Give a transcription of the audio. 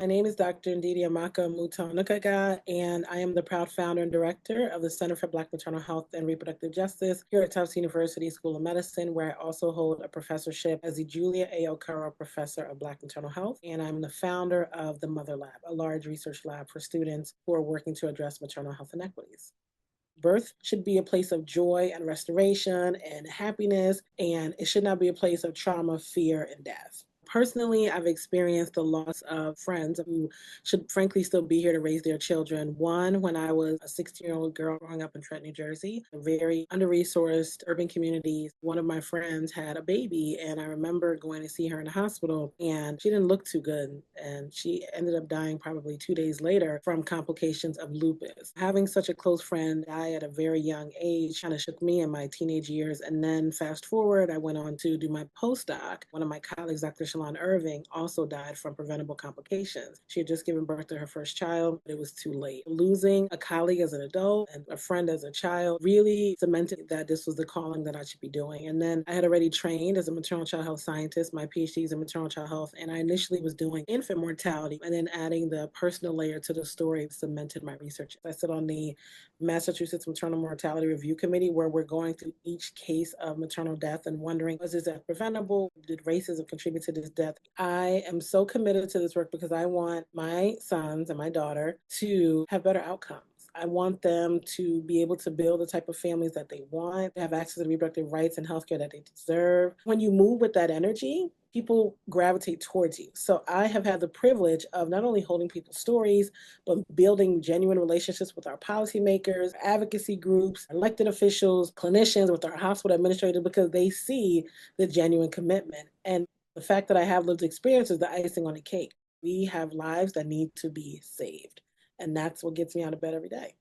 My name is Dr. Ndidiamaka Amutah-Onukagha, and I am the proud founder and director of the Center for Black Maternal Health and Reproductive Justice here at Tufts University School of Medicine, where I also hold a professorship as the Julia A. Okaro Professor of Black Maternal Health. And I'm the founder of the Mother Lab, a large research lab for students who are working to address maternal health inequities. Birth should be a place of joy and restoration and happiness, and it should not be a place of trauma, fear, and death. Personally, I've experienced the loss of friends who should frankly still be here to raise their children. One, when I was a 16-year-old girl growing up in Trenton, New Jersey, a very under-resourced urban community. One of my friends had a baby, and I remember going to see her in the hospital, and she didn't look too good, and she ended up dying probably 2 days later from complications of lupus. Having such a close friend die at a very young age kind of shook me in my teenage years. And then fast forward, I went on to do my postdoc. One of my colleagues, Dr. Shalon Irving, also died from preventable complications. She had just given birth to her first child, but it was too late. Losing a colleague as an adult and a friend as a child really cemented that this was the calling that I should be doing. And then I had already trained as a maternal child health scientist. My PhD is in maternal child health, and I initially was doing infant mortality, and then adding the personal layer to the story cemented my research. I sit on the Massachusetts Maternal Mortality Review Committee, where we're going through each case of maternal death and wondering, was this death preventable? Did racism contribute to this death? I am so committed to this work because I want my sons and my daughter to have better outcomes. I want them to be able to build the type of families that they want, to have access to reproductive rights and healthcare that they deserve. When you move with that energy, people gravitate towards you. So I have had the privilege of not only holding people's stories, but building genuine relationships with our policymakers, advocacy groups, elected officials, clinicians, with our hospital administrators, because they see the genuine commitment. And the fact that I have lived experience is the icing on the cake. We have lives that need to be saved. And that's what gets me out of bed every day.